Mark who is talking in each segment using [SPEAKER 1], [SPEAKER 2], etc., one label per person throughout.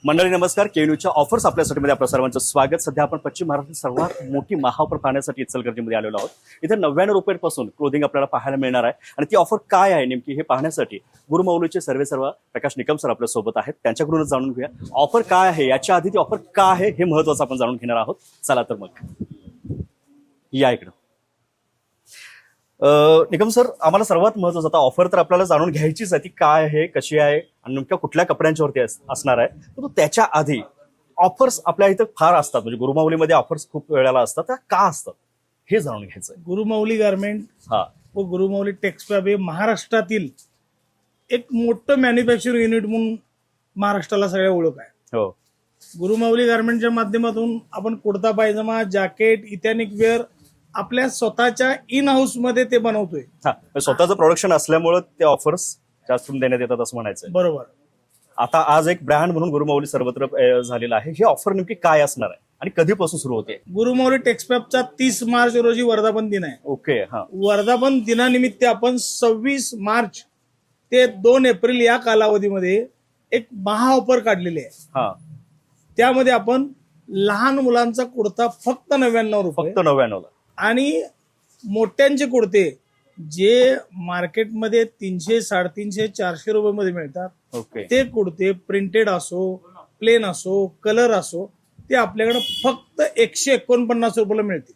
[SPEAKER 1] मंडळी नमस्कार. केन्यूच्या ऑफर्स आपल्यासाठी मध्ये आपल्या सर्वांचं स्वागत. सध्या आपण पश्चिम महाराष्ट्रातील सर्वात मोठी महाऑफर पाहण्यासाठी इचलकरंजीमध्ये आलेलो आहोत. इथे 99 रुपयांपासून क्लोथिंग आपल्याला पाहायला मिळणार आहे आणि ती ऑफर काय आहे नेमकी हे पाहण्यासाठी गुरुमौलीचे सर्व प्रकाश निकम सर आपल्या सोबत आहेत. त्यांच्याकडूनच जाणून घेऊया ऑफर काय आहे, याच्या आधी ती ऑफर काय आहे हे महत्त्वाचं आपण जाणून घेणार आहोत. चला तर मग या इकडं. निकम सर, आम्हाला सर्वात महत्त्वाचं आता ऑफर तर आपल्याला जाणून घ्यायचीच आहे, ती काय आहे, कशी आहे आणि नेमक्या कुठल्या कपड्यांच्यावरती असणार आहे. परंतु त्याच्या आधी ऑफर्स आपल्या इथं फार असतात, म्हणजे गुरुमाऊलीमध्ये ऑफर्स खूप वेळेला असतात, त्या का असतात हे जाणून घ्यायचं.
[SPEAKER 2] गुरुमौली गारमेंट व गुरुमौली टेक्सटाईल हे महाराष्ट्रातील एक मोठं मॅन्युफॅक्चरिंग युनिट म्हणून महाराष्ट्राला सगळ्या ओळख आहे.
[SPEAKER 1] हो,
[SPEAKER 2] गुरुमौली गारमेंटच्या माध्यमातून आपण कुर्ता पायजमा, जॅकेट, इथॅनिक वेअर आपल्या स्वतःच्या इन हाऊस मध्ये ते बनवतोय.
[SPEAKER 1] स्वतःचं प्रोडक्शन असल्यामुळे ते ऑफर्स जास्त देण्यात येतात असं म्हणायचं.
[SPEAKER 2] बरोबर.
[SPEAKER 1] आता आज एक ब्रँड म्हणून गुरुमौली सर्वत्र झालेला आहे. ही ऑफर नेमकी काय असणार आहे आणि कधीपासून सुरू होते?
[SPEAKER 2] गुरुमौली टेक्सटाईलचा 30 मार्च रोजी वर्धापन दिन आहे.
[SPEAKER 1] ओके.
[SPEAKER 2] वर्धापन दिनानिमित्त आपण 26 मार्च ते 2 एप्रिल या कालावधीमध्ये एक महा ऑफर काढलेली आहे. त्यामध्ये आपण लहान मुलांचा कुर्ता फक्त 99 रुपये,
[SPEAKER 1] फक्त 99 ला, आणि
[SPEAKER 2] मोठ्यांचे कुर्ते जे मार्केटमध्ये 300, 350, 400 रुपये मध्ये मिळतात.
[SPEAKER 1] ओके.
[SPEAKER 2] ते कुर्ते प्रिंटेड असो, प्लेन असो, कलर असो, ते आपल्याकडे फक्त 149 रुपयाला मिळते.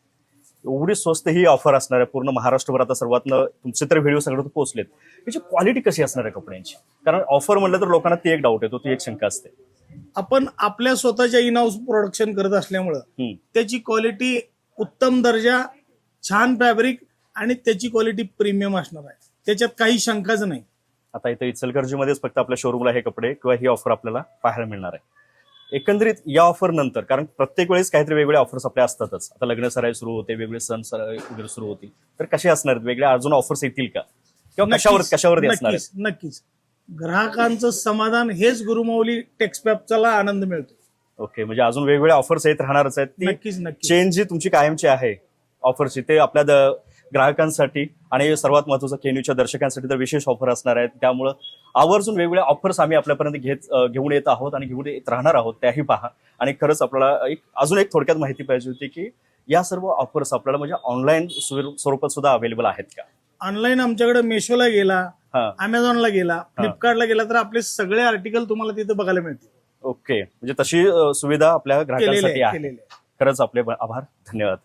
[SPEAKER 1] एवढी स्वस्त ही ऑफर असणार आहे पूर्ण महाराष्ट्रभर. आता सर्वात तुमचे तर व्हिडिओ सगळं पोहोचलेत. याची क्वालिटी कशी असणार आहे कपड्यांची? कारण ऑफर म्हणलं तर लोकांना ती एक डाऊट येतो, ती एक शंका असते.
[SPEAKER 2] आपण आपल्या स्वतःच्या इन हाऊस प्रोडक्शन करत असल्यामुळं त्याची क्वालिटी उत्तम दर्जा, छान फॅब्रिक आणि त्याची क्वालिटी प्रीमियम असणार आहे, त्याच्यात काही शंकाच नाही.
[SPEAKER 1] आता इथं इचलकरंजीमध्येच फक्त आपल्या शोरूमला हे कपडे किंवा ही ऑफर आपल्याला पाहायला मिळणार आहे. एकंदरीत या ऑफर नंतर, कारण प्रत्येक वेळेस काहीतरी वेगवेगळे ऑफर्स आपल्या असतातच. आता लग्न सराई सुरू होते, वेगवेगळे सण सराई वगैरे सुरू होती, तर कसे असणार आहेत? वेगळ्या अजून ऑफर्स येतील का किंवा कशावरती असणार आहेत?
[SPEAKER 2] नक्कीच ग्राहकांचं समाधान हेच गुरुमौली टेक्सटाईलला आनंद मिळतो.
[SPEAKER 1] ओके, म्हणजे अजून वेगवेगळे ऑफर्स येत राहणारच आहेत.
[SPEAKER 2] नक्कीच.
[SPEAKER 1] चेंज जी तुमची कायमची आहे ऑफरची, ते आपल्या ग्राहकांसाठी आणि सर्वात महत्त्वाचं केन्यूच्या दर्शकांसाठी तर विशेष ऑफर असणार आहेत. त्यामुळं आवर्जून वेगवेगळ्या ऑफर्स आम्ही आपल्यापर्यंत घेऊन येत आहोत आणि घेऊन येत राहणार आहोत, त्याही पहा. आणि खरंच आपल्याला अजून एक थोडक्यात माहिती पाहिजे होती की या सर्व ऑफर्स आपल्याला म्हणजे ऑनलाईन स्वरूपात सुद्धा अवेलेबल आहेत का?
[SPEAKER 2] ऑनलाईन आमच्याकडे मेशोला गेला, अमेझॉनला गेला, फ्लिपकार्टला गेला तर आपले सगळे आर्टिकल तुम्हाला तिथे बघायला मिळतील.
[SPEAKER 1] ओके, म्हणजे तशी सुविधा आपल्या ग्राहकांसाठी आहे. खरंच आपले आभार, धन्यवाद.